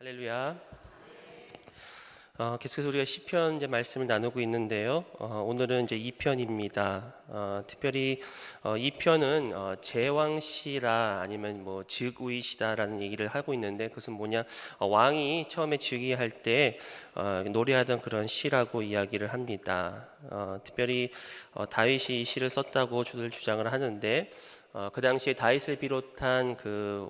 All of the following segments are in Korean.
할렐루야. 계속해서 우리가 시편 이제 말씀을 나누고 있는데요. 오늘은 이제 2편입니다. 특별히 2편은 제왕시라 아니면 뭐 즉위시다라는 얘기를 하고 있는데, 그것은 뭐냐? 왕이 처음에 즉위할 때 노래하던 그런 시라고 이야기를 합니다. 특별히 다윗이 이 시를 썼다고 저들 주장을 하는데, 그 당시에 다윗을 비롯한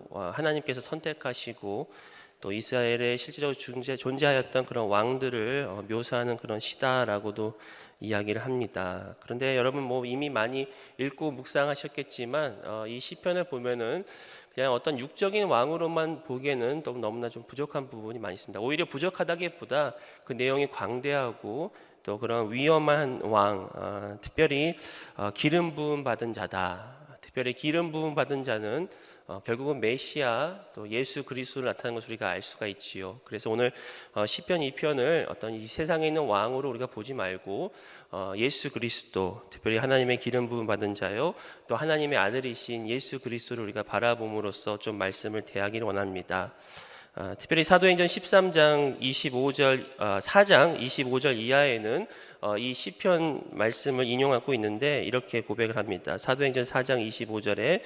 하나님께서 선택하시고 또 이스라엘에 실제로 존재하였던 그런 왕들을 묘사하는 그런 시다라고도 이야기를 합니다. 그런데 여러분 뭐 이미 많이 읽고 묵상하셨겠지만 이 시편을 보면은 그냥 어떤 육적인 왕으로만 보기에는 너무나 좀 부족한 부분이 많이 있습니다. 오히려 부족하다기보다 그 내용이 광대하고 또 그런 위험한 왕, 특별히 기름 부음 받은 자다. 특별히 기름 부음 받은 자는 결국은 메시아 또 예수 그리스도를 나타내는 것을 우리가 알 수가 있지요. 그래서 오늘 시편 2편을 어떤 이 세상에 있는 왕으로 우리가 보지 말고 예수 그리스도, 특별히 하나님의 기름 부음 받은 자요 또 하나님의 아들이신 예수 그리스도를 우리가 바라봄으로써 좀 말씀을 대하기를 원합니다. 특별히 사도행전 13장 25절 4장 25절 이하에는 이 시편 말씀을 인용하고 있는데 이렇게 고백을 합니다. 사도행전 4장 25절에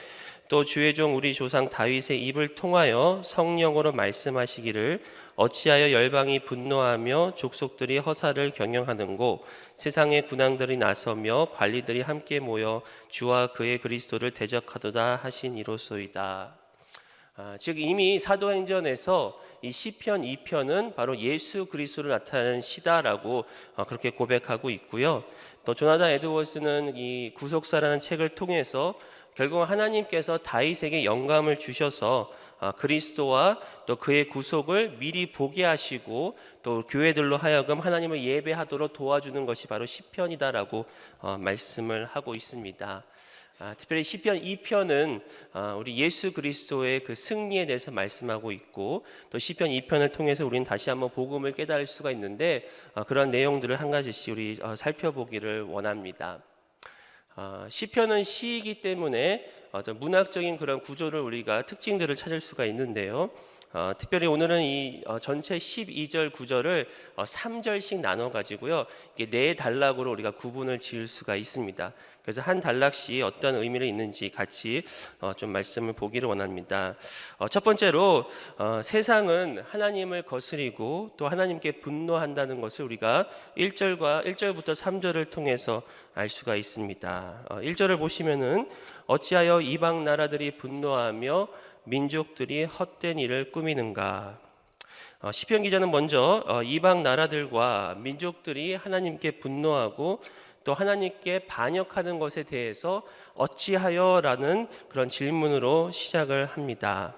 또 주의 종 우리 조상 다윗의 입을 통하여 성령으로 말씀하시기를 어찌하여 열방이 분노하며 족속들이 허사를 경영하는고 세상의 군왕들이 나서며 관리들이 함께 모여 주와 그의 그리스도를 대적하도다 하신 이로소이다. 즉 이미 사도행전에서 이 시편 2편은 바로 예수 그리스도를 나타내는 시다라고 그렇게 고백하고 있고요. 또 조나단 에드워스는 이 구속사라는 책을 통해서 결국 하나님께서 다윗에게 영감을 주셔서 그리스도와 또 그의 구속을 미리 보게 하시고 또 교회들로 하여금 하나님을 예배하도록 도와주는 것이 바로 시편이다라고 말씀을 하고 있습니다. 특별히 시편 2편은 우리 예수 그리스도의 그 승리에 대해서 말씀하고 있고 또 시편 2편을 통해서 우리는 다시 한번 복음을 깨달을 수가 있는데 그런 내용들을 한 가지씩 우리 살펴보기를 원합니다. 시편은 시이기 때문에 어떤 문학적인 그런 구조를 우리가 특징들을 찾을 수가 있는데요. 특별히 오늘은 이 전체 12절 구절을 3절씩 나눠 가지고요. 이게 네 단락으로 우리가 구분을 지을 수가 있습니다. 그래서 한 단락씩 어떤 의미를 있는지 같이 좀 말씀을 보기를 원합니다. 첫 번째로 세상은 하나님을 거스리고 또 하나님께 분노한다는 것을 우리가 1절부터 3절을 통해서 알 수가 있습니다. 1절을 보시면은 어찌하여 이방 나라들이 분노하며 민족들이 헛된 일을 꾸미는가. 시편 기자는 먼저 이방 나라들과 민족들이 하나님께 분노하고 또 하나님께 반역하는 것에 대해서 어찌하여라는 그런 질문으로 시작을 합니다.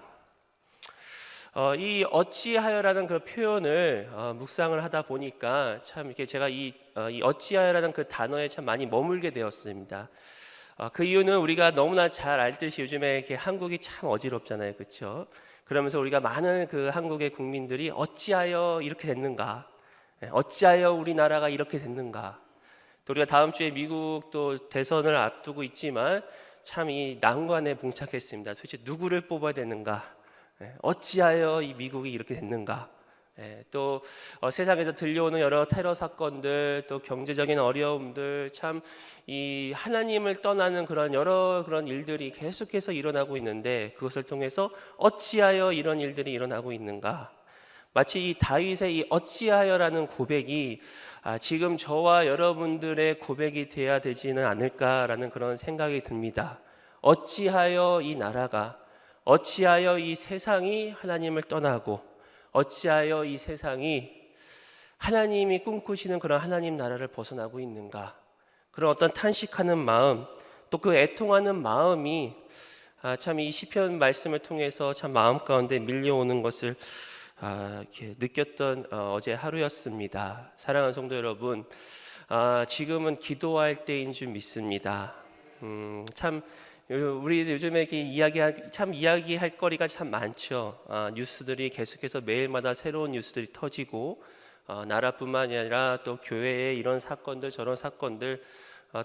이 어찌하여라는 그 표현을 묵상을 하다 보니까 참 이렇게 제가 이 어찌하여라는 그 단어에 참 많이 머물게 되었습니다. 그 이유는 우리가 너무나 잘 알듯이 요즘에 이렇게 한국이 참 어지럽잖아요, 그렇죠? 그러면서 우리가 많은 그 한국의 국민들이 어찌하여 이렇게 됐는가, 어찌하여 우리나라가 이렇게 됐는가. 또 우리가 다음 주에 미국 또 대선을 앞두고 있지만 참 이 난관에 봉착했습니다. 도대체 누구를 뽑아야 되는가? 어찌하여 이 미국이 이렇게 됐는가? 또 세상에서 들려오는 여러 테러 사건들, 또 경제적인 어려움들, 참 이 하나님을 떠나는 그런 여러 그런 일들이 계속해서 일어나고 있는데 그것을 통해서 어찌하여 이런 일들이 일어나고 있는가? 마치 이 다윗의 이 어찌하여라는 고백이 지금 저와 여러분들의 고백이 돼야 되지는 않을까라는 그런 생각이 듭니다. 어찌하여 이 나라가, 어찌하여 이 세상이 하나님을 떠나고, 어찌하여 이 세상이 하나님이 꿈꾸시는 그런 하나님 나라를 벗어나고 있는가. 그런 어떤 탄식하는 마음, 또 그 애통하는 마음이 참 이 시편 말씀을 통해서 참 마음 가운데 밀려오는 것을 이렇게 느꼈던 어제 하루였습니다. 사랑하는 성도 여러분, 지금은 기도할 때인 줄 믿습니다. 참 우리 요즘에 이렇게 이야기할 거리가 참 많죠. 뉴스들이 계속해서 매일마다 새로운 뉴스들이 터지고 나라뿐만이 아니라 또 교회의 이런 사건들 저런 사건들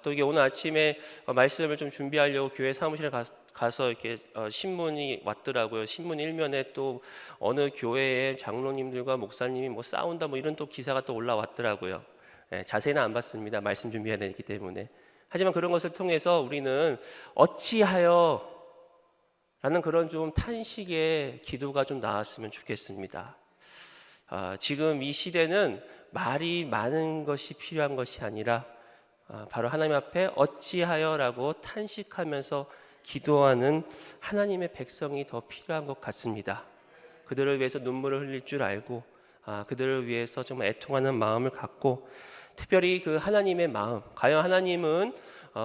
또 이게 오늘 아침에 말씀을 좀 준비하려고 교회 사무실에 가서 이렇게 신문이 왔더라고요. 신문 일면에 또 어느 교회의 장로님들과 목사님이 뭐 싸운다 뭐 이런 또 기사가 또 올라왔더라고요. 자세히는 안 봤습니다. 말씀 준비해야 되기 때문에. 하지만 그런 것을 통해서 우리는 어찌하여 라는 그런 좀 탄식의 기도가 좀 나왔으면 좋겠습니다. 지금 이 시대는 말이 많은 것이 필요한 것이 아니라 바로 하나님 앞에 어찌하여라고 탄식하면서 기도하는 하나님의 백성이 더 필요한 것 같습니다. 그들을 위해서 눈물을 흘릴 줄 알고 그들을 위해서 정말 애통하는 마음을 갖고, 특별히 그 하나님의 마음, 과연 하나님은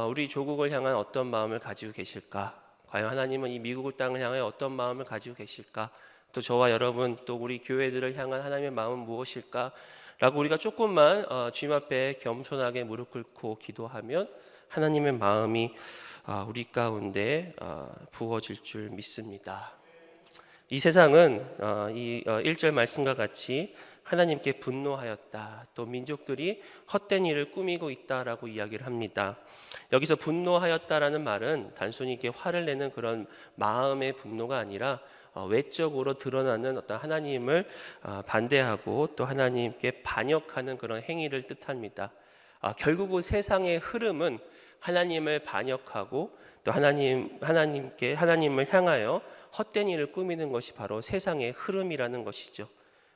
우리 조국을 향한 어떤 마음을 가지고 계실까? 과연 하나님은 이 미국 땅을 향해 어떤 마음을 가지고 계실까? 또 저와 여러분, 또 우리 교회들을 향한 하나님의 마음은 무엇일까? 라고 우리가 조금만 주님 앞에 겸손하게 무릎 꿇고 기도하면 하나님의 마음이 우리 가운데 부어질 줄 믿습니다. 이 세상은 이 1절 말씀과 같이 하나님께 분노하였다, 또 민족들이 헛된 일을 꾸미고 있다라고 이야기를 합니다. 여기서 분노하였다라는 말은 단순히 이렇게 화를 내는 그런 마음의 분노가 아니라 외적으로 드러나는 어떤 하나님을 반대하고 또 하나님께 반역하는 그런 행위를 뜻합니다. 결국은 세상의 흐름은 하나님을 반역하고 또 하나님을 향하여 헛된 일을 꾸미는 것이 바로 세상의 흐름이라는 것이죠.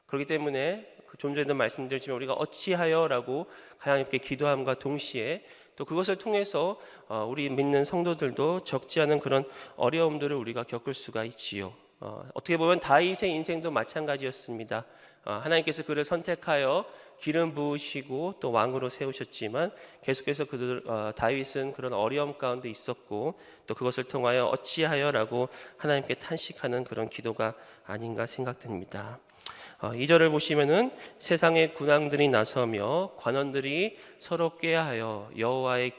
그렇기 때문에 좀 전에도 말씀드렸지만 우리가 어찌하여라고 하나님께 기도함과 동시에 또 그것을 통해서 우리 믿는 성도들도 적지 않은 그런 어려움들을 우리가 겪을 수가 있지요. 어떻게 보면 다윗의 인생도 마찬가지였습니다. 하나님께서 그를 선택하여 기름 부으시고 또 왕으로 세우셨지만 계속해서 다윗은 그런 어려움 가운데 있었고, 또 그것을 통하여 어찌하여라고 하나님께 탄식하는 그런 기도가 아닌가 생각됩니다. 2절을 보시면은 세상의 군왕들이 나서며 관원들이 서로 꾀하여 여호와와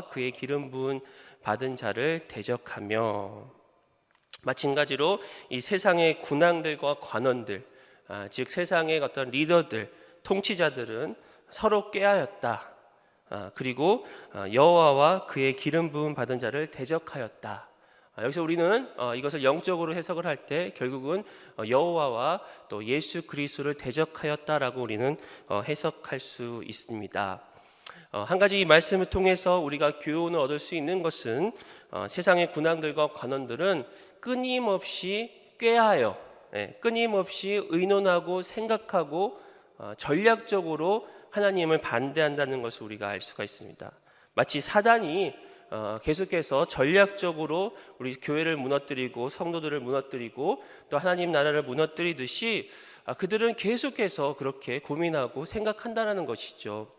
그의 기름 부은 받은 자를 대적하며, 마찬가지로 이 세상의 군왕들과 관원들, 즉 세상의 어떤 리더들, 통치자들은 서로 꾀하였다. 그리고 여호와와 그의 기름 부음 받은 자를 대적하였다. 여기서 우리는 이것을 영적으로 해석을 할 때 결국은 여호와와 또 예수 그리스도를 대적하였다라고 우리는 해석할 수 있습니다. 한 가지 이 말씀을 통해서 우리가 교훈을 얻을 수 있는 것은 세상의 군왕들과 관원들은 끊임없이 꾀하여, 끊임없이 의논하고 생각하고 전략적으로 하나님을 반대한다는 것을 우리가 알 수가 있습니다. 마치 사단이 계속해서 전략적으로 우리 교회를 무너뜨리고 성도들을 무너뜨리고 또 하나님 나라를 무너뜨리듯이 그들은 계속해서 그렇게 고민하고 생각한다는 것이죠.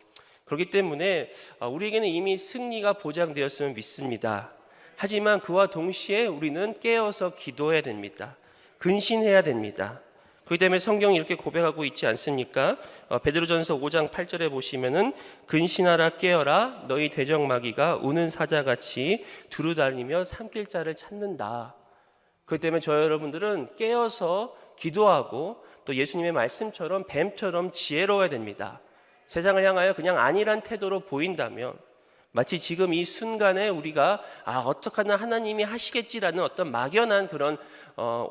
그렇기 때문에 우리에게는 이미 승리가 보장되었음을 믿습니다. 하지만 그와 동시에 우리는 깨어서 기도해야 됩니다. 근신해야 됩니다. 그렇기 때문에 성경이 이렇게 고백하고 있지 않습니까? 베드로전서 5장 8절에 보시면은 근신하라 깨어라 너희 대적 마귀가 우는 사자같이 두루다니며 삼킬 자를 찾는다. 그렇기 때문에 저 여러분들은 깨어서 기도하고 또 예수님의 말씀처럼 뱀처럼 지혜로워야 됩니다. 세상을 향하여 그냥 아니란 태도로 보인다면, 마치 지금 이 순간에 우리가 어떻게 하나 하나님이 하시겠지라는 어떤 막연한 그런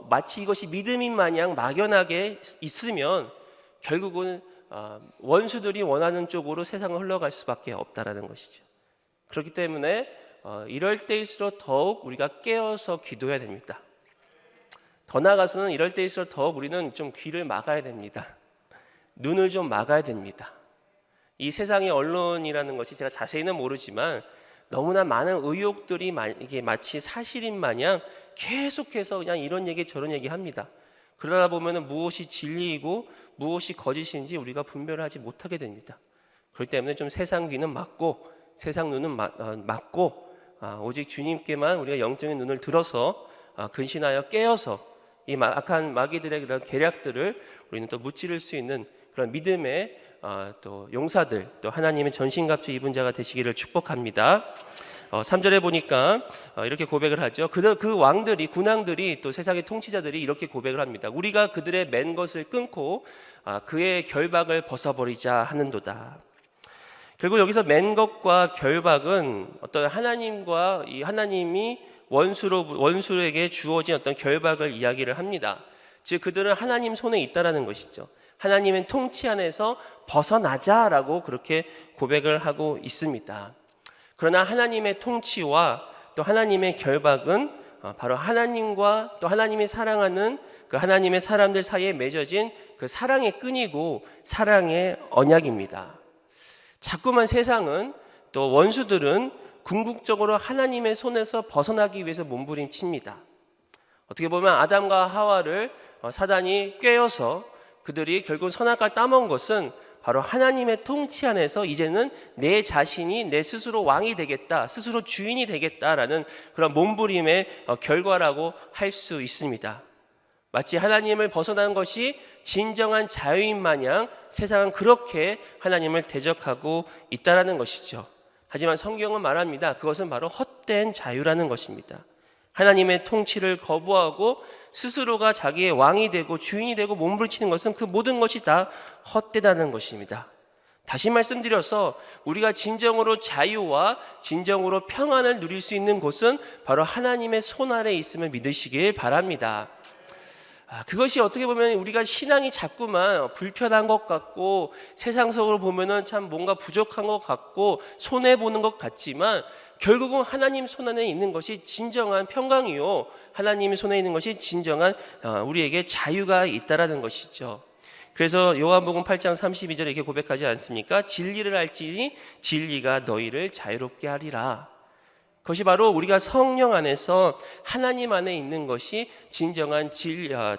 마치 이것이 믿음인 마냥 막연하게 있으면 결국은 원수들이 원하는 쪽으로 세상을 흘러갈 수밖에 없다라는 것이죠. 그렇기 때문에 이럴 때일수록 더욱 우리가 깨어서 기도해야 됩니다. 더 나아가서는 이럴 때일수록 더욱 우리는 좀 귀를 막아야 됩니다. 눈을 좀 막아야 됩니다. 이 세상의 언론이라는 것이 제가 자세히는 모르지만 너무나 많은 의혹들이 이게 마치 사실인 마냥 계속해서 그냥 이런 얘기 저런 얘기 합니다. 그러다 보면 무엇이 진리이고 무엇이 거짓인지 우리가 분별을 하지 못하게 됩니다. 그렇기 때문에 좀 세상 귀는 막고 세상 눈은 막고 오직 주님께만 우리가 영적인 눈을 들어서 근신하여 깨어서 이 악한 마귀들의 그런 계략들을 우리는 또 무찌를 수 있는 그런 믿음의 또 용사들, 또 하나님의 전신갑주 입은 자가 되시기를 축복합니다. 3절에 보니까 이렇게 고백을 하죠. 그 왕들이, 군왕들이, 또 세상의 통치자들이 이렇게 고백을 합니다. 우리가 그들의 맨 것을 끊고 그의 결박을 벗어버리자 하는도다. 결국 여기서 맨 것과 결박은 어떤 하나님과 이 하나님이 원수에게 주어진 어떤 결박을 이야기를 합니다. 즉 그들은 하나님 손에 있다라는 것이죠. 하나님의 통치 안에서 벗어나자라고 그렇게 고백을 하고 있습니다. 그러나 하나님의 통치와 또 하나님의 결박은 바로 하나님과 또 하나님이 사랑하는 그 하나님의 사람들 사이에 맺어진 그 사랑의 끈이고 사랑의 언약입니다. 자꾸만 세상은 또 원수들은 궁극적으로 하나님의 손에서 벗어나기 위해서 몸부림칩니다. 어떻게 보면 아담과 하와를 사단이 꿰어서 그들이 결국 선악과를 따먹은 것은 바로 하나님의 통치 안에서 이제는 내 자신이 내 스스로 왕이 되겠다, 스스로 주인이 되겠다라는 그런 몸부림의 결과라고 할 수 있습니다. 마치 하나님을 벗어나는 것이 진정한 자유인 마냥 세상은 그렇게 하나님을 대적하고 있다라는 것이죠. 하지만 성경은 말합니다. 그것은 바로 헛된 자유라는 것입니다. 하나님의 통치를 거부하고 스스로가 자기의 왕이 되고 주인이 되고 몸부림치는 것은 그 모든 것이 다 헛되다는 것입니다. 다시 말씀드려서 우리가 진정으로 자유와 진정으로 평안을 누릴 수 있는 곳은 바로 하나님의 손 아래에 있음을 믿으시길 바랍니다. 그것이 어떻게 보면 우리가 신앙이 자꾸만 불편한 것 같고 세상적으로 보면은 참 뭔가 부족한 것 같고 손해보는 것 같지만 결국은 하나님 손 안에 있는 것이 진정한 평강이요, 하나님의 손에 있는 것이 진정한 우리에게 자유가 있다라는 것이죠. 그래서 요한복음 8장 32절에 이렇게 고백하지 않습니까? 진리를 알지니 진리가 너희를 자유롭게 하리라. 그것이 바로 우리가 성령 안에서 하나님 안에 있는 것이 진정한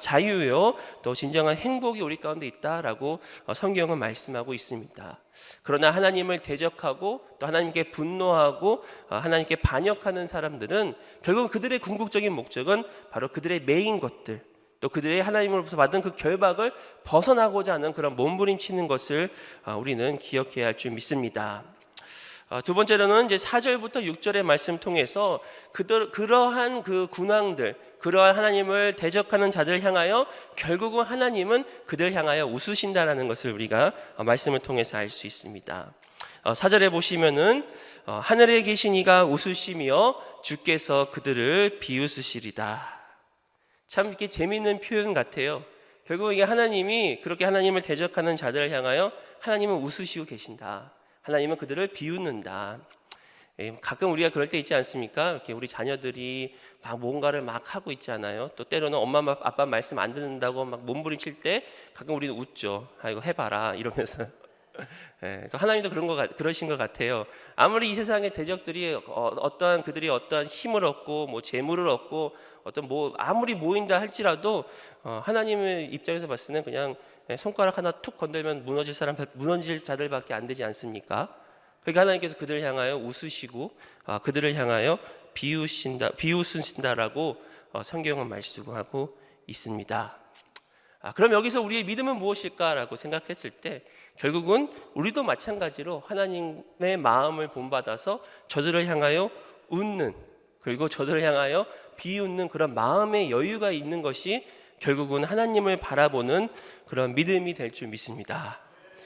자유요, 또 진정한 행복이 우리 가운데 있다라고 성경은 말씀하고 있습니다. 그러나 하나님을 대적하고 또 하나님께 분노하고 하나님께 반역하는 사람들은 결국 그들의 궁극적인 목적은 바로 그들의 매인 것들, 또 그들의 하나님으로부터 받은 그 결박을 벗어나고자 하는 그런 몸부림치는 것을 우리는 기억해야 할 줄 믿습니다. 두 번째로는 이제 4절부터 6절의 말씀 통해서 그러한 그 군왕들, 그러한 하나님을 대적하는 자들을 향하여 결국은 하나님은 그들을 향하여 웃으신다라는 것을 우리가 말씀을 통해서 알 수 있습니다. 4절에 보시면은 하늘에 계신 이가 웃으시며 주께서 그들을 비웃으시리다. 참 이렇게 재미있는 표현 같아요. 결국 이게 하나님이 그렇게 하나님을 대적하는 자들을 향하여 하나님은 웃으시고 계신다. 하나님은 그들을 비웃는다. 가끔 우리가 그럴 때 있지 않습니까? 이렇게 우리 자녀들이 막 뭔가를 막 하고 있잖아요. 또 때로는 엄마 아빠 말씀 안 듣는다고 막 몸부림칠 때 가끔 우리는 웃죠. 이거 해봐라 이러면서. 또 하나님도 그러신 것 같아요. 아무리 이 세상의 대적들이 그들이 어떠한 힘을 얻고 뭐 재물을 얻고 아무리 모인다 할지라도 하나님의 입장에서 봤을 때는 그냥 손가락 하나 툭 건들면 무너질 자들밖에 안 되지 않습니까? 그러니까 하나님께서 그들을 향하여 웃으시고 그들을 향하여 비웃으신다라고 성경은 말씀하고 있습니다. 그럼 여기서 우리의 믿음은 무엇일까라고 생각했을 때 결국은 우리도 마찬가지로 하나님의 마음을 본받아서 저들을 향하여 웃는, 그리고 저들을 향하여 비웃는 그런 마음의 여유가 있는 것이 결국은 하나님을 바라보는 그런 믿음이 될 줄 믿습니다.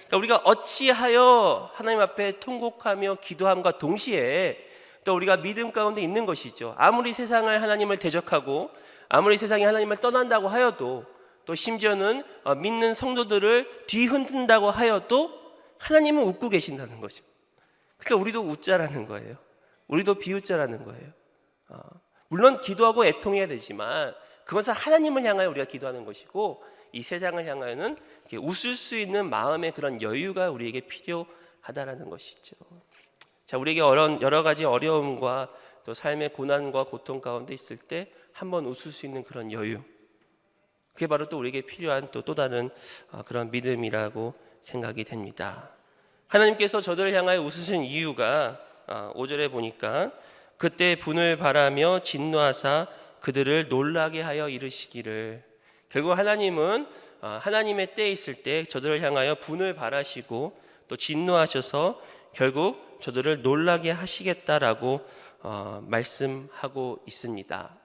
그러니까 우리가 어찌하여 하나님 앞에 통곡하며 기도함과 동시에 또 우리가 믿음 가운데 있는 것이죠. 아무리 세상을 하나님을 대적하고 아무리 세상이 하나님을 떠난다고 하여도, 또 심지어는 믿는 성도들을 뒤흔든다고 하여도 하나님은 웃고 계신다는 거죠. 그러니까 우리도 웃자라는 거예요. 우리도 비웃자라는 거예요. 물론 기도하고 애통해야 되지만 그것은 하나님을 향하여 우리가 기도하는 것이고, 이 세상을 향하여는 웃을 수 있는 마음의 그런 여유가 우리에게 필요하다라는 것이죠. 자, 우리에게 여러 가지 어려움과 또 삶의 고난과 고통 가운데 있을 때 한번 웃을 수 있는 그런 여유, 그게 바로 또 우리에게 필요한 또 다른 그런 믿음이라고 생각이 됩니다. 하나님께서 저들을 향하여 웃으신 이유가 5절에 보니까 그때 분을 바라며 진노하사 그들을 놀라게 하여 이르시기를. 결국 하나님은 하나님의 때에 있을 때 저들을 향하여 분을 바라시고 또 진노하셔서 결국 저들을 놀라게 하시겠다라고 말씀하고 있습니다.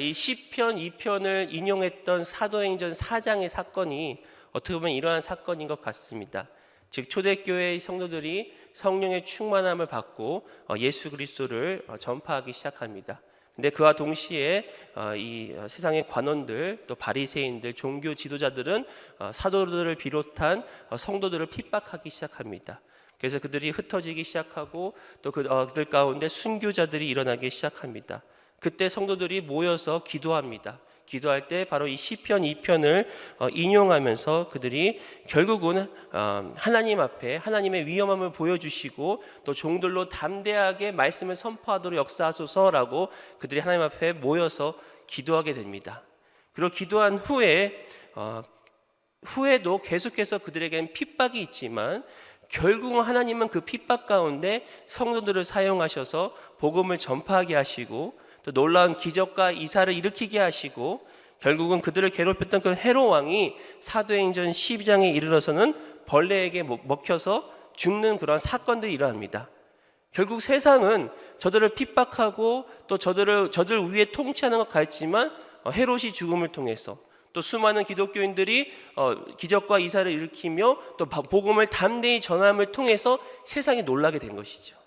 이 시편 2편을 인용했던 사도행전 4장의 사건이 어떻게 보면 이러한 사건인 것 같습니다. 즉 초대교회의 성도들이 성령의 충만함을 받고 예수 그리스도를 전파하기 시작합니다. 근데 그와 동시에 이 세상의 관원들, 또 바리새인들, 종교 지도자들은 사도들을 비롯한 성도들을 핍박하기 시작합니다. 그래서 그들이 흩어지기 시작하고 또 그들 가운데 순교자들이 일어나기 시작합니다. 그때 성도들이 모여서 기도합니다. 기도할 때 바로 이 시편 2편을 인용하면서 그들이 결국은 하나님 앞에 하나님의 위엄함을 보여주시고 또 종들로 담대하게 말씀을 선포하도록 역사하소서라고 그들이 하나님 앞에 모여서 기도하게 됩니다. 그리고 기도한 후에도 계속해서 그들에게는 핍박이 있지만 결국은 하나님은 그 핍박 가운데 성도들을 사용하셔서 복음을 전파하게 하시고 또 놀라운 기적과 이사를 일으키게 하시고 결국은 그들을 괴롭혔던 그 헤롯 왕이 사도행전 12장에 이르러서는 벌레에게 먹혀서 죽는 그런 사건들이 일어납니다. 결국 세상은 저들을 핍박하고 또 저들 위에 통치하는 것 같지만 헤롯이 죽음을 통해서 또 수많은 기독교인들이 기적과 이사를 일으키며 또 복음을 담대히 전함을 통해서 세상이 놀라게 된 것이죠.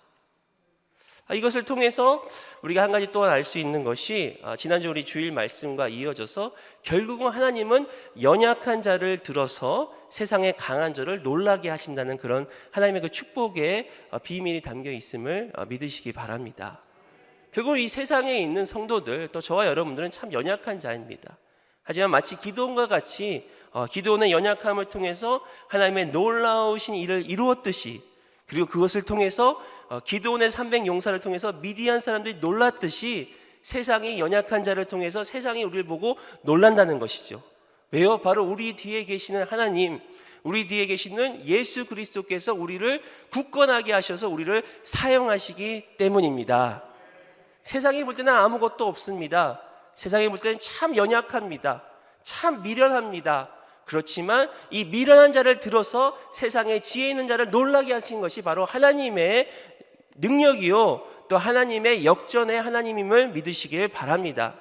이것을 통해서 우리가 한 가지 또한 알 수 있는 것이 지난주 우리 주일 말씀과 이어져서 결국은 하나님은 연약한 자를 들어서 세상의 강한 자를 놀라게 하신다는 그런 하나님의 그 축복의 비밀이 담겨 있음을 믿으시기 바랍니다. 결국 이 세상에 있는 성도들 또 저와 여러분들은 참 연약한 자입니다. 하지만 마치 기드온과 같이 기드온의 연약함을 통해서 하나님의 놀라우신 일을 이루었듯이 그리고 그것을 통해서 기드온의 300 용사를 통해서 미디안 사람들이 놀랐듯이 세상이 연약한 자를 통해서 세상이 우리를 보고 놀란다는 것이죠. 왜요? 바로 우리 뒤에 계시는 하나님, 우리 뒤에 계시는 예수 그리스도께서 우리를 굳건하게 하셔서 우리를 사용하시기 때문입니다. 세상이 볼 때는 아무것도 없습니다. 세상이 볼 때는 참 연약합니다. 참 미련합니다. 그렇지만 이 미련한 자를 들어서 세상에 지혜 있는 자를 놀라게 하신 것이 바로 하나님의 능력이요 또 하나님의 역전의 하나님임을 믿으시길 바랍니다.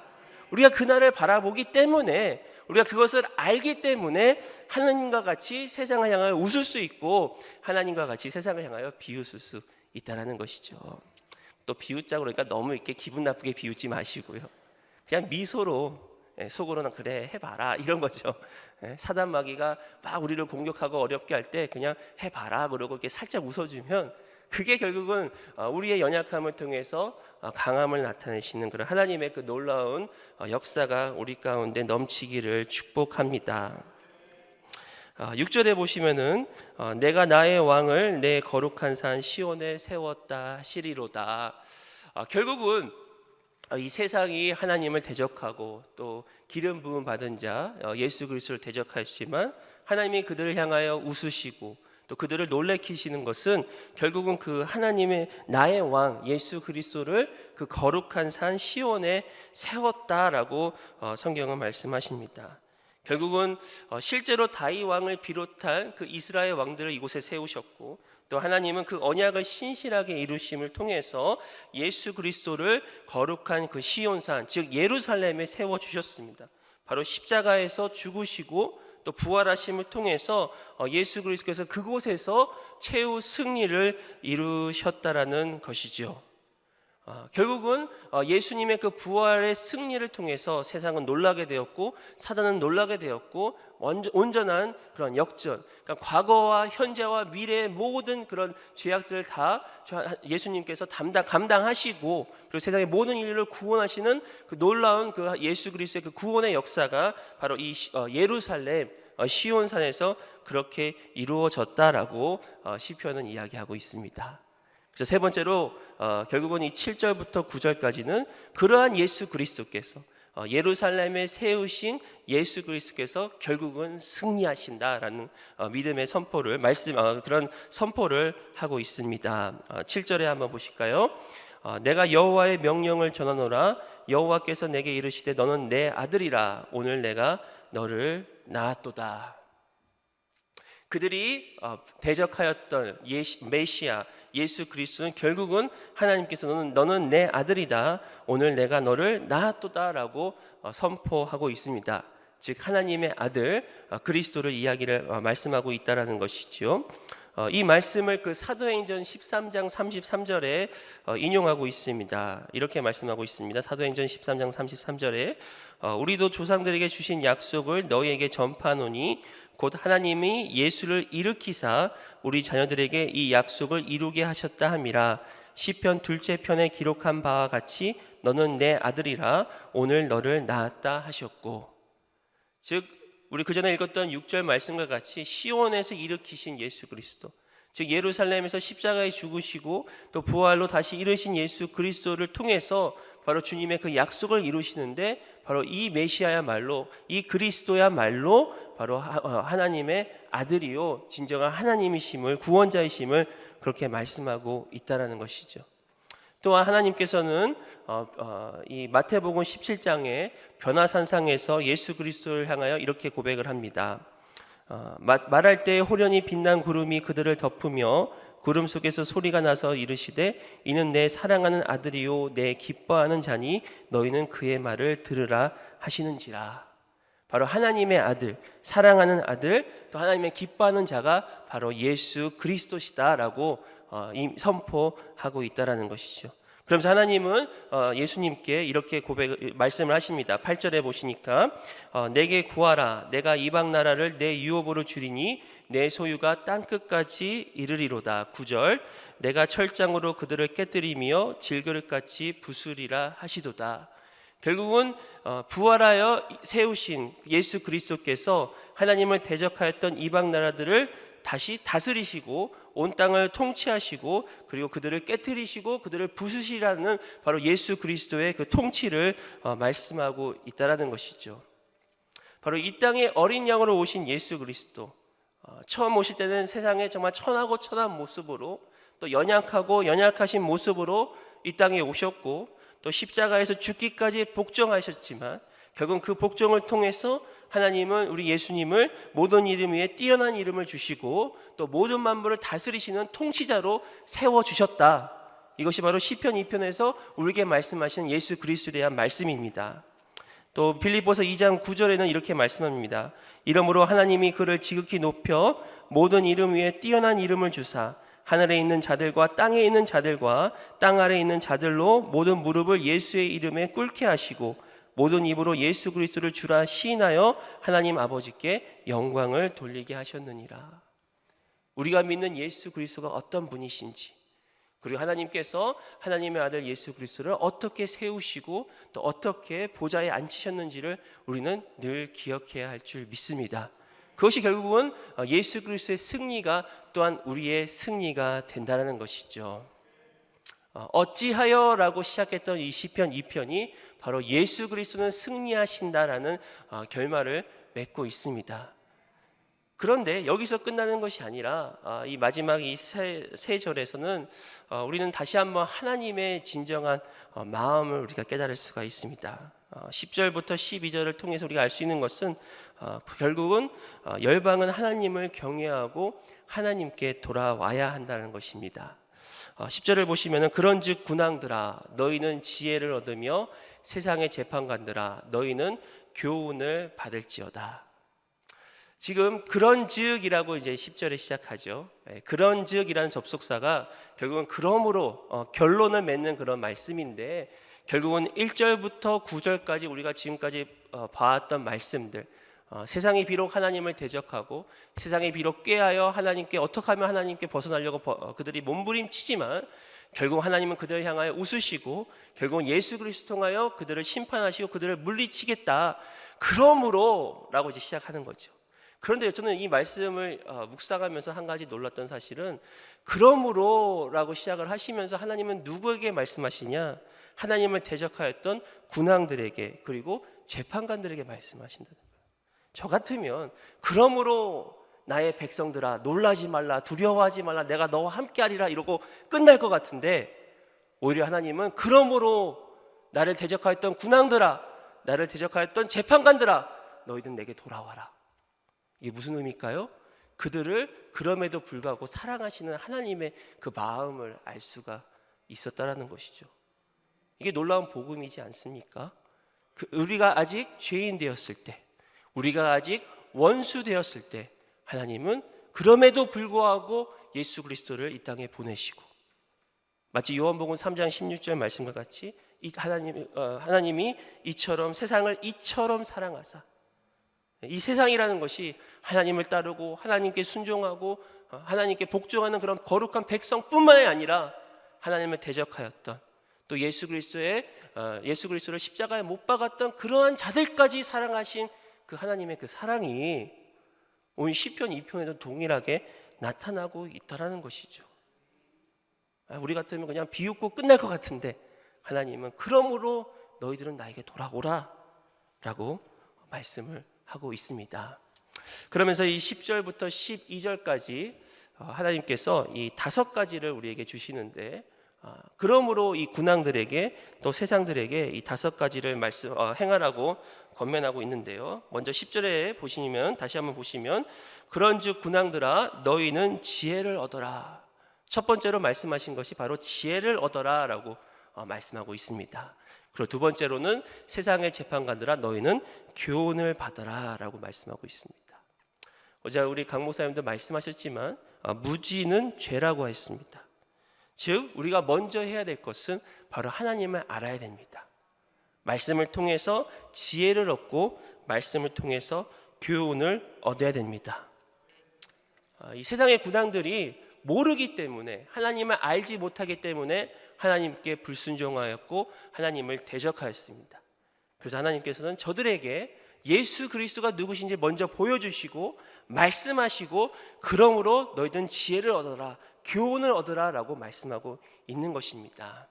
우리가 그날을 바라보기 때문에 우리가 그것을 알기 때문에 하나님과 같이 세상을 향하여 웃을 수 있고 하나님과 같이 세상을 향하여 비웃을 수 있다는 것이죠. 또 비웃자고 그러니까 너무 이렇게 기분 나쁘게 비웃지 마시고요. 그냥 미소로 속으로는 그래 해봐라 이런 거죠. 사단 마귀가 막 우리를 공격하고 어렵게 할 때 그냥 해봐라 그러고 이렇게 살짝 웃어주면 그게 결국은 우리의 연약함을 통해서 강함을 나타내시는 그런 하나님의 그 놀라운 역사가 우리 가운데 넘치기를 축복합니다. 6절에 보시면은 내가 나의 왕을 내 거룩한 산 시온에 세웠다 하시리로다. 결국은 이 세상이 하나님을 대적하고 또 기름 부음 받은 자 예수 그리스도를 대적하시지만 하나님이 그들을 향하여 웃으시고 또 그들을 놀래키시는 것은 결국은 그 하나님의 나의 왕 예수 그리스도를 그 거룩한 산 시온에 세웠다라고 성경은 말씀하십니다. 결국은 실제로 다윗 왕을 비롯한 그 이스라엘 왕들을 이곳에 세우셨고 또 하나님은 그 언약을 신실하게 이루심을 통해서 예수 그리스도를 거룩한 그 시온산 즉 예루살렘에 세워주셨습니다. 바로 십자가에서 죽으시고 또 부활하심을 통해서 예수 그리스도께서 그곳에서 최후 승리를 이루셨다라는 것이죠. 결국은 예수님의 그 부활의 승리를 통해서 세상은 놀라게 되었고 사단은 놀라게 되었고 온전한 그런 역전, 그러니까 과거와 현재와 미래의 모든 그런 죄악들을 다 예수님께서 감당하시고 그리고 세상의 모든 인류를 구원하시는 그 놀라운 그 예수 그리스도의 그 구원의 역사가 바로 이 예루살렘 시온산에서 그렇게 이루어졌다라고 시편은 이야기하고 있습니다. 그래서 세 번째로 결국은 이 7절부터 9절까지는 그러한 예수 그리스도께서 예루살렘에 세우신 예수 그리스도께서 결국은 승리하신다라는 믿음의 선포를 그런 선포를 하고 있습니다. 7절에 한번 보실까요? 내가 여호와의 명령을 전하노라. 여호와께서 내게 이르시되 너는 내 아들이라. 오늘 내가 너를 낳았도다. 그들이 대적하였던 메시아 예수 그리스도는 결국은 하나님께서 너는 내 아들이다. 오늘 내가 너를 낳았도다라고 선포하고 있습니다. 즉 하나님의 아들 그리스도를 말씀하고 있다라는 것이죠. 이 말씀을 그 사도행전 13장 33절에 인용하고 있습니다. 이렇게 말씀하고 있습니다. 사도행전 13장 33절에 우리도 조상들에게 주신 약속을 너희에게 전파하노니 곧 하나님이 예수를 일으키사 우리 자녀들에게 이 약속을 이루게 하셨다 함이라. 시편 둘째 편에 기록한 바와 같이 너는 내 아들이라 오늘 너를 낳았다 하셨고, 즉 우리 그전에 읽었던 6절 말씀과 같이 시온에서 일으키신 예수 그리스도, 즉 예루살렘에서 십자가에 죽으시고 또 부활로 다시 일으신 예수 그리스도를 통해서 바로 주님의 그 약속을 이루시는데, 바로 이 메시아야말로, 이 그리스도야말로 바로 하나님의 아들이요 진정한 하나님이심을, 구원자이심을 그렇게 말씀하고 있다라는 것이죠. 또한 하나님께서는 이 마태복음 17장의 변화산상에서 예수 그리스도를 향하여 이렇게 고백을 합니다. 말할 때에 호련히 빛난 구름이 그들을 덮으며 구름 속에서 소리가 나서 이르시되 이는 내 사랑하는 아들이요 내 기뻐하는 자니 너희는 그의 말을 들으라 하시는지라. 바로 하나님의 아들, 사랑하는 아들, 또 하나님의 기뻐하는 자가 바로 예수 그리스도시다라고 선포하고 있다라는 것이죠. 그러면서 하나님은 예수님께 이렇게 말씀을 하십니다. 8절에 보시니까 내게 구하라. 내가 이방 나라를 내 유업으로 주리니 내 소유가 땅끝까지 이르리로다. 9절 내가 철장으로 그들을 깨뜨리며 질그릇같이 부수리라 하시도다. 결국은 부활하여 세우신 예수 그리스도께서 하나님을 대적하였던 이방 나라들을 다시 다스리시고 온 땅을 통치하시고 그리고 그들을 깨뜨리시고 그들을 부수시라는 바로 예수 그리스도의 그 통치를 말씀하고 있다라는 것이죠. 바로 이 땅에 어린 양으로 오신 예수 그리스도, 처음 오실 때는 세상에 정말 천하고 천한 모습으로, 또 연약하고 연약하신 모습으로 이 땅에 오셨고, 또 십자가에서 죽기까지 복종하셨지만 결국 그 복종을 통해서 하나님은 우리 예수님을 모든 이름 위에 뛰어난 이름을 주시고 또 모든 만물을 다스리시는 통치자로 세워주셨다. 이것이 바로 시편 2편에서 우리에게 말씀하시는 예수 그리스도에 대한 말씀입니다. 또 빌립보서 2장 9절에는 이렇게 말씀합니다. 이러므로 하나님이 그를 지극히 높여 모든 이름 위에 뛰어난 이름을 주사 하늘에 있는 자들과 땅에 있는 자들과 땅 아래에 있는 자들로 모든 무릎을 예수의 이름에 꿇게 하시고 모든 입으로 예수 그리스도를 주라 시인하여 하나님 아버지께 영광을 돌리게 하셨느니라. 우리가 믿는 예수 그리스도가 어떤 분이신지, 그리고 하나님께서 하나님의 아들 예수 그리스도를 어떻게 세우시고 또 어떻게 보좌에 앉히셨는지를 우리는 늘 기억해야 할 줄 믿습니다. 그것이 결국은 예수 그리스도의 승리가 또한 우리의 승리가 된다는 것이죠. 어찌하여라고 시작했던 이 시편 2편이 바로 예수 그리스도는 승리하신다라는 결말을 맺고 있습니다. 그런데 여기서 끝나는 것이 아니라 이 마지막 이 세 절에서는 우리는 다시 한번 하나님의 진정한 마음을 우리가 깨달을 수가 있습니다. 10절부터 12절을 통해서 우리가 알 수 있는 것은 결국은 열방은 하나님을 경외하고 하나님께 돌아와야 한다는 것입니다. 10절을 보시면 그런즉 군왕들아 너희는 지혜를 얻으며 세상의 재판관들아 너희는 교훈을 받을지어다. 지금 그런즉이라고 이제 10절에 시작하죠. 그런즉이라는 접속사가 결국은 그러므로 결론을 맺는 그런 말씀인데, 결국은 1절부터 9절까지 우리가 지금까지 봐왔던 말씀들, 세상이 비록 하나님을 대적하고 세상이 비록 꾀하여 하나님께 어떻게 하면 하나님께 벗어나려고 그들이 몸부림치지만 결국 하나님은 그들을 향하여 웃으시고 결국은 예수 그리스도 통하여 그들을 심판하시고 그들을 물리치겠다. 그러므로 라고 이제 시작하는 거죠. 그런데 저는 이 말씀을 묵상하면서 한 가지 놀랐던 사실은 그러므로 라고 시작을 하시면서 하나님은 누구에게 말씀하시냐? 하나님을 대적하였던 군왕들에게 그리고 재판관들에게 말씀하신다는 거예요. 저 같으면 그러므로 나의 백성들아 놀라지 말라, 두려워하지 말라, 내가 너와 함께하리라 이러고 끝날 것 같은데, 오히려 하나님은 그러므로 나를 대적하였던 군왕들아, 나를 대적하였던 재판관들아 너희들 내게 돌아와라. 이게 무슨 의미일까요? 그들을 그럼에도 불구하고 사랑하시는 하나님의 그 마음을 알 수가 있었다라는 것이죠. 이게 놀라운 복음이지 않습니까? 우리가 아직 죄인 되었을 때, 우리가 아직 원수 되었을 때 하나님은 그럼에도 불구하고 예수 그리스도를 이 땅에 보내시고, 마치 요한복음 3장 16절 말씀과 같이 하나님이 이처럼 세상을 이처럼 사랑하사, 이 세상이라는 것이 하나님을 따르고 하나님께 순종하고 하나님께 복종하는 그런 거룩한 백성뿐만이 아니라 하나님을 대적하였던, 또 예수 그리스도를 십자가에 못 박았던 그러한 자들까지 사랑하신 그 하나님의 그 사랑이 오늘 시편 2편에도 동일하게 나타나고 있다라는 것이죠. 우리 같으면 그냥 비웃고 끝날 것 같은데, 하나님은 그러므로 너희들은 나에게 돌아오라 라고 말씀을 하고 있습니다. 그러면서 이 10절부터 12절까지 하나님께서 이 5가지를 우리에게 주시는데, 그러므로 이 군왕들에게 또 세상들에게 이 5가지를 행하라고 권면하고 있는데요. 먼저 10절에 보시면, 다시 한번 보시면, 그런즉 군왕들아 너희는 지혜를 얻어라. 첫 번째로 말씀하신 것이 바로 지혜를 얻어라 라고 말씀하고 있습니다. 그리고 두 번째로는 세상의 재판관들아 너희는 교훈을 받아라 라고 말씀하고 있습니다. 어제 우리 강 목사님도 말씀하셨지만 무지는 죄라고 했습니다. 즉 우리가 먼저 해야 될 것은 바로 하나님을 알아야 됩니다. 말씀을 통해서 지혜를 얻고 말씀을 통해서 교훈을 얻어야 됩니다. 이 세상의 군왕들이 모르기 때문에, 하나님을 알지 못하기 때문에 하나님께 불순종하였고 하나님을 대적하였습니다. 그래서 하나님께서는 저들에게 예수 그리스도가 누구신지 먼저 보여주시고 말씀하시고, 그러므로 너희들은 지혜를 얻어라, 교훈을 얻어라 라고 말씀하고 있는 것입니다.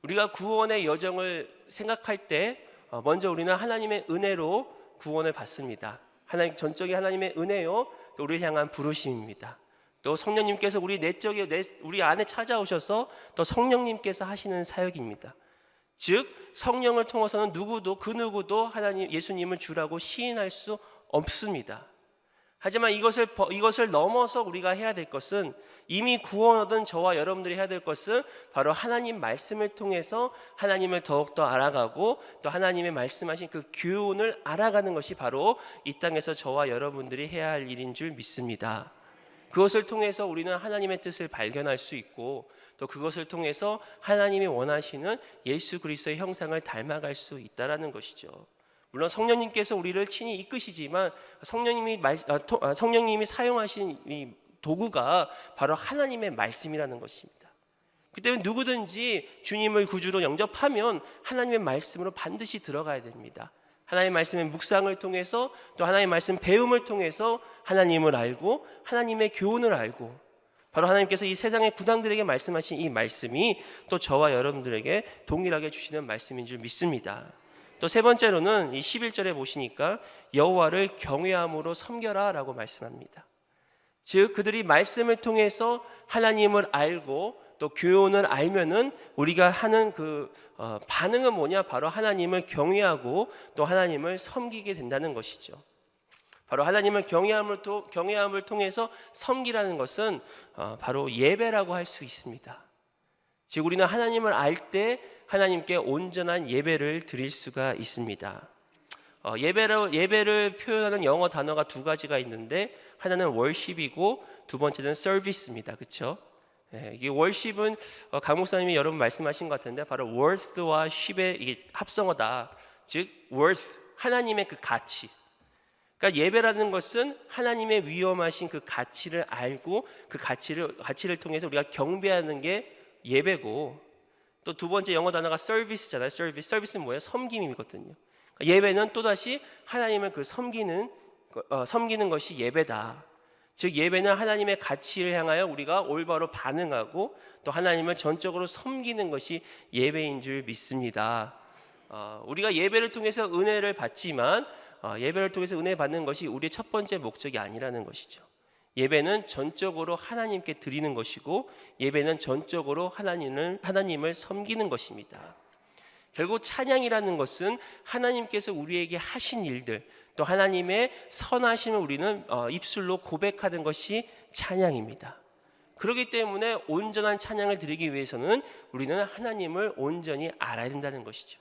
우리가 구원의 여정을 생각할 때 먼저 우리는 하나님의 은혜로 구원을 받습니다. 전적인 하나님의 은혜요, 또 우리를 향한 부르심입니다. 또 성령님께서 우리 안에 찾아오셔서 또 성령님께서 하시는 사역입니다. 즉 성령을 통해서는 그 누구도 하나님 예수님을 주라고 시인할 수 없습니다. 하지만 이것을 넘어서 우리가 해야 될 것은, 이미 구원 얻은 저와 여러분들이 해야 될 것은 바로 하나님 말씀을 통해서 하나님을 더욱더 알아가고, 또 하나님의 말씀하신 그 교훈을 알아가는 것이 바로 이 땅에서 저와 여러분들이 해야 할 일인 줄 믿습니다. 그것을 통해서 우리는 하나님의 뜻을 발견할 수 있고, 또 그것을 통해서 하나님이 원하시는 예수 그리스도의 형상을 닮아갈 수 있다라는 것이죠. 물론 성령님께서 우리를 친히 이끄시지만 성령님이 사용하신 이 도구가 바로 하나님의 말씀이라는 것입니다. 그 때문에 누구든지 주님을 구주로 영접하면 하나님의 말씀으로 반드시 들어가야 됩니다. 하나님의 말씀의 묵상을 통해서, 또 하나님의 말씀 배움을 통해서 하나님을 알고 하나님의 교훈을 알고, 바로 하나님께서 이 세상의 군왕들에게 말씀하신 이 말씀이 또 저와 여러분들에게 동일하게 주시는 말씀인 줄 믿습니다. 또 세 번째로는 이 11절에 보시니까 여호와를 경외함으로 섬겨라 라고 말씀합니다. 즉 그들이 말씀을 통해서 하나님을 알고 또 교훈을 알면은 우리가 하는 반응은 뭐냐? 바로 하나님을 경외하고 또 하나님을 섬기게 된다는 것이죠. 바로 하나님을 경외함을 통해서 섬기라는 것은 바로 예배라고 할 수 있습니다. 즉 우리는 하나님을 알 때 하나님께 온전한 예배를 드릴 수가 있습니다. 예배를 표현하는 영어 단어가 2가지가 있는데, 하나는 worship이고 두 번째는 service입니다. 그렇죠? 이게 worship은 강 목사님이 여러분 말씀하신 것 같은데, 바로 worth와 ship의 이게 합성어다. 즉 worth, 하나님의 그 가치. 그러니까 예배라는 것은 하나님의 위엄하신 그 가치를 알고 그 가치를 통해서 우리가 경배하는 게 예배고, 또 두 번째 영어 단어가 service잖아요. 서비스는 뭐예요? 섬김이거든요. 그러니까 예배는 또다시 하나님을 섬기는 것이 예배다. 즉 예배는 하나님의 가치를 향하여 우리가 올바로 반응하고 또 하나님을 전적으로 섬기는 것이 예배인 줄 믿습니다. 우리가 예배를 통해서 은혜를 받지만 예배를 통해서 은혜 받는 것이 우리의 첫 번째 목적이 아니라는 것이죠. 예배는 전적으로 하나님께 드리는 것이고, 예배는 전적으로 하나님을 섬기는 것입니다. 결국 찬양이라는 것은 하나님께서 우리에게 하신 일들, 또 하나님의 선하심을 우리는 입술로 고백하는 것이 찬양입니다. 그렇기 때문에 온전한 찬양을 드리기 위해서는 우리는 하나님을 온전히 알아야 된다는 것이죠.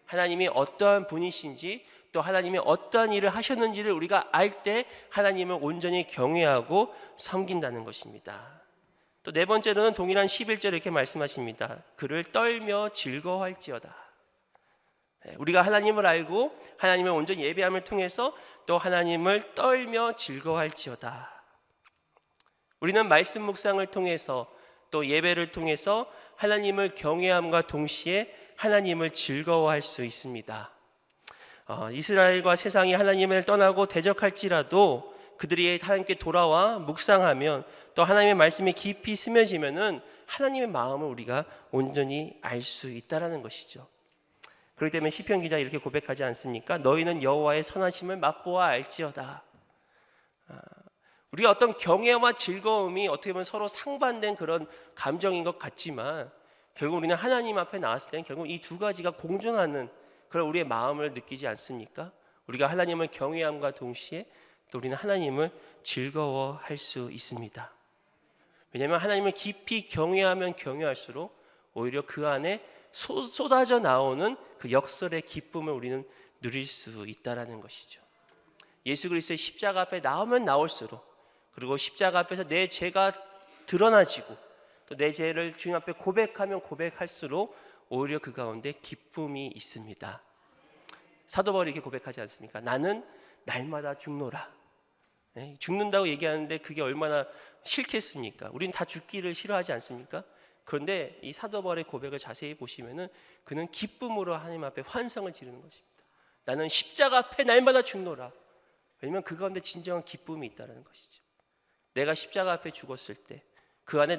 하나님이 어떠한 분이신지, 또 하나님이 어떠한 일을 하셨는지를 우리가 알 때 하나님을 온전히 경외하고 섬긴다는 것입니다. 또 네 번째로는 동일한 11절에 이렇게 말씀하십니다. 그를 떨며 즐거워할지어다. 우리가 하나님을 알고 하나님을 온전히 예배함을 통해서 또 하나님을 떨며 즐거워할지어다. 우리는 말씀 묵상을 통해서 또 예배를 통해서 하나님을 경외함과 동시에 하나님을 즐거워할 수 있습니다. 이스라엘과 세상이 하나님을 떠나고 대적할지라도 그들이 하나님께 돌아와 묵상하면 또 하나님의 말씀이 깊이 스며지면은 하나님의 마음을 우리가 온전히 알 수 있다라는 것이죠. 그렇기 때문에 시편 기자 이렇게 고백하지 않습니까? 너희는 여호와의 선하심을 맛보아 알지어다. 우리가 어떤 경외와 즐거움이 어떻게 보면 서로 상반된 그런 감정인 것 같지만 결국 우리는 하나님 앞에 나왔을 때는 결국 이 두 가지가 공존하는 그런 우리의 마음을 느끼지 않습니까? 우리가 하나님을 경외함과 동시에 또 우리는 하나님을 즐거워할 수 있습니다. 왜냐하면 하나님을 깊이 경외하면 경외할수록 오히려 그 안에 쏟아져 나오는 그 역설의 기쁨을 우리는 누릴 수 있다라는 것이죠. 예수 그리스도의 십자가 앞에 나오면 나올수록 그리고 십자가 앞에서 내 죄가 드러나지고 또 내 죄를 주님 앞에 고백하면 고백할수록 오히려 그 가운데 기쁨이 있습니다. 사도 바울이 이렇게 고백하지 않습니까? 나는 날마다 죽노라. 죽는다고 얘기하는데 그게 얼마나 싫겠습니까? 우리는 다 죽기를 싫어하지 않습니까? 그런데 이 사도 바울의 고백을 자세히 보시면은 그는 기쁨으로 하나님 앞에 환성을 지르는 것입니다. 나는 십자가 앞에 날마다 죽노라. 왜냐하면 그 가운데 진정한 기쁨이 있다는 것이죠. 내가 십자가 앞에 죽었을 때 그 안에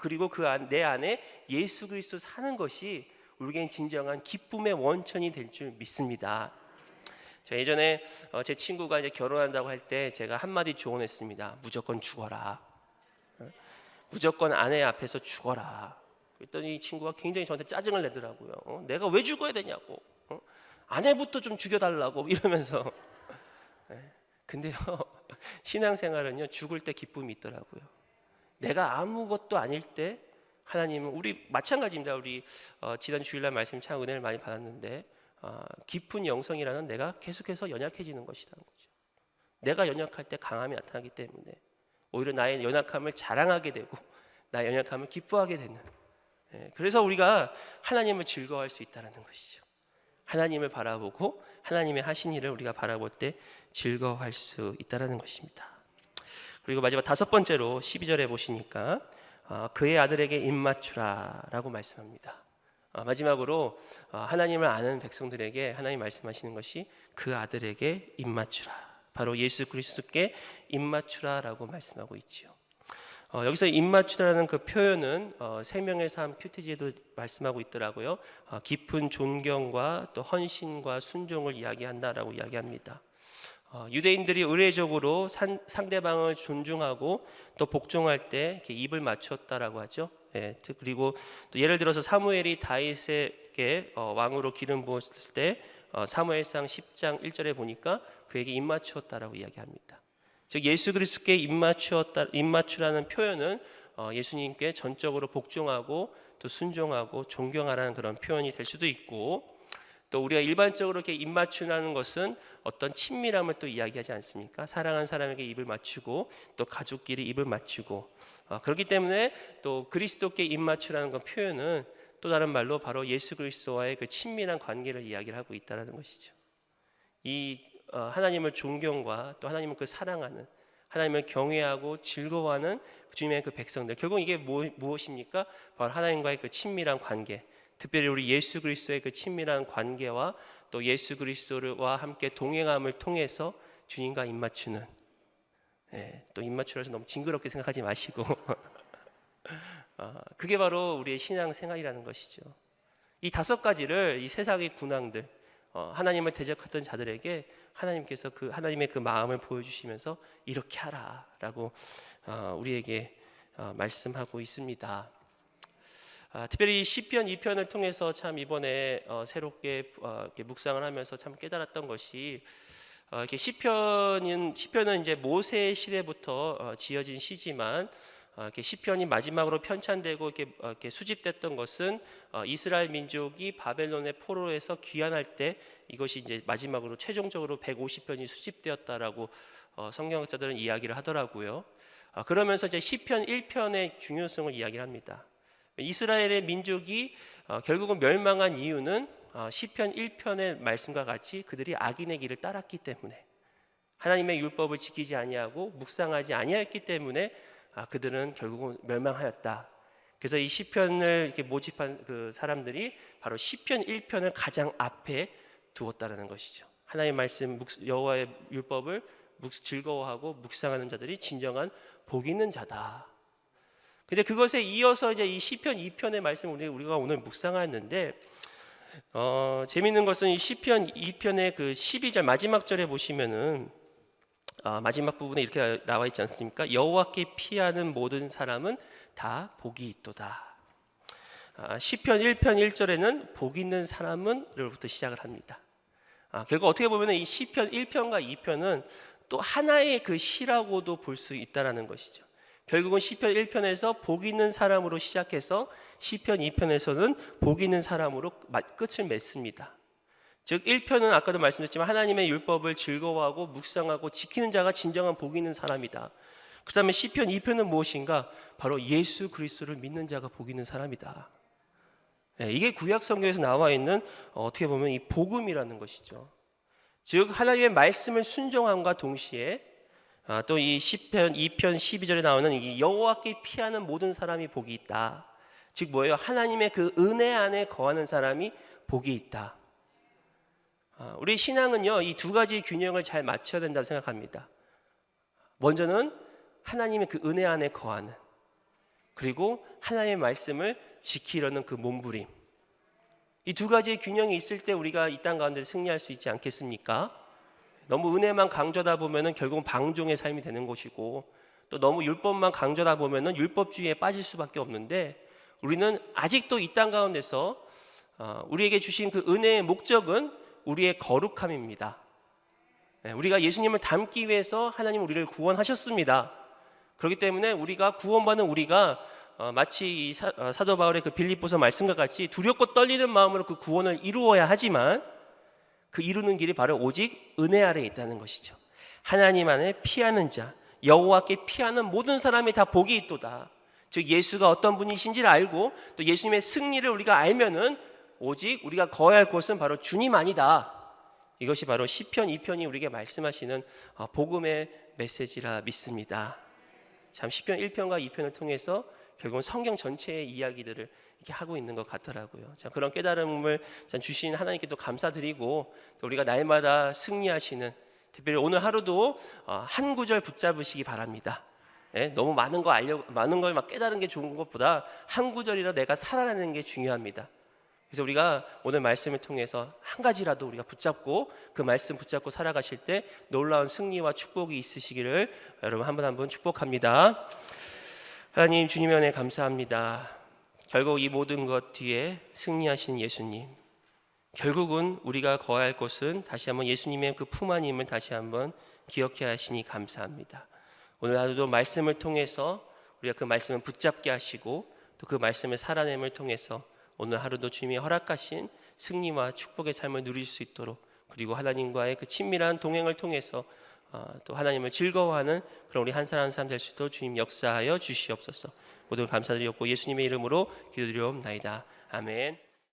그리고 내 안에 예수 그리스도 사는 것이 우리에겐 진정한 기쁨의 원천이 될 줄 믿습니다. 제가 예전에 제 친구가 이제 결혼한다고 할 때 제가 한마디 조언했습니다. 무조건 죽어라. 무조건 아내 앞에서 죽어라. 그랬더니 이 친구가 굉장히 저한테 짜증을 내더라고요. 내가 왜 죽어야 되냐고. 아내부터 좀 죽여달라고 이러면서. 근데요, 신앙생활은요 죽을 때 기쁨이 있더라고요. 내가 아무것도 아닐 때 하나님은 우리 마찬가지입니다. 우리 지난 주일날 말씀 참 은혜를 많이 받았는데 깊은 영성이라는 내가 계속해서 연약해지는 것이라는 거죠. 내가 연약할 때 강함이 나타나기 때문에 오히려 나의 연약함을 자랑하게 되고 나의 연약함을 기뻐하게 되는. 그래서 우리가 하나님을 즐거워할 수 있다는 것이죠. 하나님을 바라보고 하나님의 하신 일을 우리가 바라볼 때 즐거워할 수 있다는 것입니다. 그리고 마지막 다섯 번째로 12절에 보시니까 그의 아들에게 입맞추라 라고 말씀합니다. 마지막으로 하나님을 아는 백성들에게 하나님 말씀하시는 것이 그 아들에게 입맞추라, 바로 예수 그리스도께 입맞추라 라고 말씀하고 있죠. 여기서 입맞추라는 그 표현은 생명의 삶 큐티지에도 말씀하고 있더라고요. 깊은 존경과 또 헌신과 순종을 이야기한다라고 이야기합니다. 유대인들이 의례적으로 상대방을 존중하고 또 복종할 때 이렇게 입을 맞췄다라고 하죠. 그리고 또 예를 들어서 사무엘이 다윗에게 왕으로 기름 부었을 때 사무엘상 10장 1절에 보니까 그에게 입 맞추었다라고 이야기합니다. 즉 예수 그리스도께 입 맞추라는 표현은 예수님께 전적으로 복종하고 또 순종하고 존경하라는 그런 표현이 될 수도 있고, 또 우리가 일반적으로 이렇게 입 맞추라는 것은 어떤 친밀함을 또 이야기하지 않습니까? 사랑하는 사람에게 입을 맞추고 또 가족끼리 입을 맞추고, 그렇기 때문에 또 그리스도께 입 맞추라는 그 표현은 또 다른 말로 바로 예수 그리스도와의 그 친밀한 관계를 이야기를 하고 있다는 것이죠. 이 하나님을 존경과 또 하나님을 그 사랑하는, 하나님을 경외하고 즐거워하는 주님의 그 백성들, 결국 이게 무엇입니까? 바로 하나님과의 그 친밀한 관계, 특별히 우리 예수 그리스도의 그 친밀한 관계와 또 예수 그리스도와 함께 동행함을 통해서 주님과 입맞추는, 또 입맞추라서 너무 징그럽게 생각하지 마시고 그게 바로 우리의 신앙 생활이라는 것이죠. 이 다섯 가지를 이 세상의 군왕들, 하나님을 대적했던 자들에게 하나님께서 그 하나님의 그 마음을 보여주시면서 이렇게 하라라고 우리에게 말씀하고 있습니다. 특별히 시편 2편을 통해서 참 이번에 새롭게 이렇게 묵상을 하면서 참 깨달았던 것이, 이렇게 시편은 이제 모세 시대부터 지어진 시지만 이렇게 시편이 마지막으로 편찬되고 이렇게 수집됐던 것은 이스라엘 민족이 바벨론의 포로에서 귀환할 때 이것이 이제 마지막으로 최종적으로 150편이 수집되었다라고 성경학자들은 이야기를 하더라고요. 그러면서 이제 시편 1편의 중요성을 이야기를 합니다. 이스라엘의 민족이 결국은 멸망한 이유는 시편 1편의 말씀과 같이 그들이 악인의 길을 따랐기 때문에, 하나님의 율법을 지키지 아니하고 묵상하지 아니했기 때문에 그들은 결국은 멸망하였다. 그래서 이 시편을 이렇게 모집한 그 사람들이 바로 시편 1편을 가장 앞에 두었다라는 것이죠. 하나님의 말씀, 여호와의 율법을 즐거워하고 묵상하는 자들이 진정한 복 있는 자다. 근데 그것에 이어서 이제 이 시편 2편의 말씀을 우리가 오늘 묵상하였는데, 재미있는 것은 이 시편 2편의 그 12절 마지막 절에 보시면은 마지막 부분에 이렇게 나와 있지 않습니까? 여호와께 피하는 모든 사람은 다 복이 있도다. 시편 1편 1절에는 복 있는 사람은로부터 시작을 합니다. 결국 어떻게 보면 이 시편 1편과 2편은 또 하나의 그 시라고도 볼 수 있다라는 것이죠. 결국은 시편 1편에서 복 있는 사람으로 시작해서 시편 2편에서는 복 있는 사람으로 끝을 맺습니다. 즉 1편은 아까도 말씀드렸지만 하나님의 율법을 즐거워하고 묵상하고 지키는 자가 진정한 복 있는 사람이다. 그 다음에 시편 2편은 무엇인가? 바로 예수 그리스도를 믿는 자가 복 있는 사람이다. 이게 구약 성경에서 나와 있는 어떻게 보면 이 복음이라는 것이죠. 즉 하나님의 말씀을 순종함과 동시에 또 이 시편 2편 12절에 나오는 이 여호와께 피하는 모든 사람이 복이 있다. 즉 뭐예요? 하나님의 그 은혜 안에 거하는 사람이 복이 있다. 우리 신앙은요, 이 두 가지 균형을 잘 맞춰야 된다고 생각합니다. 먼저는 하나님의 그 은혜 안에 거하는, 그리고 하나님의 말씀을 지키려는 그 몸부림. 이 두 가지의 균형이 있을 때 우리가 이 땅 가운데 승리할 수 있지 않겠습니까? 너무 은혜만 강조하다 보면은 결국은 방종의 삶이 되는 것이고, 또 너무 율법만 강조하다 보면은 율법주의에 빠질 수밖에 없는데, 우리는 아직도 이 땅 가운데서 우리에게 주신 그 은혜의 목적은 우리의 거룩함입니다. 우리가 예수님을 닮기 위해서 하나님은 우리를 구원하셨습니다. 그렇기 때문에 우리가 구원받은 우리가 마치 이 사도 바울의 그 빌립보서 말씀과 같이 두렵고 떨리는 마음으로 그 구원을 이루어야 하지만, 그 이루는 길이 바로 오직 은혜 아래에 있다는 것이죠. 하나님 안에 피하는 자, 여호와께 피하는 모든 사람이 다 복이 있도다. 즉 예수가 어떤 분이신지를 알고 또 예수님의 승리를 우리가 알면은 오직 우리가 거해야 할 곳은 바로 주님 아니다. 이것이 바로 시편 2편이 우리에게 말씀하시는 복음의 메시지라 믿습니다. 참 시편 1편과 2편을 통해서 결국은 성경 전체의 이야기들을 이렇게 하고 있는 것 같더라고요. 자, 그런 깨달음을 주신 하나님께 또 감사드리고, 또 우리가 날마다 승리하시는, 특별히 오늘 하루도 한 구절 붙잡으시기 바랍니다. 너무 많은 걸 막 깨달은 게 좋은 것보다 한 구절이라 내가 살아내는 게 중요합니다. 그래서 우리가 오늘 말씀을 통해서 한 가지라도 우리가 붙잡고 그 말씀 붙잡고 살아가실 때 놀라운 승리와 축복이 있으시기를 여러분 한 분 한 분 축복합니다. 하나님, 주님의 은혜 감사합니다. 결국 이 모든 것 뒤에 승리하신 예수님, 결국은 우리가 거해야 할 곳은 다시 한번 예수님의 그 품 안임을 다시 한번 기억해야 하시니 감사합니다. 오늘 하루도 말씀을 통해서 우리가 그 말씀을 붙잡게 하시고 또 그 말씀을 살아냄을 통해서 오늘 하루도 주님이 허락하신 승리와 축복의 삶을 누릴 수 있도록, 그리고 하나님과의 그 친밀한 동행을 통해서 또 하나님을 즐거워하는 그런 우리 한 사람 한 사람 될 수 있도록 주님 역사하여 주시옵소서. 모두 감사드리옵고 예수님의 이름으로 기도드리옵나이다. 아멘.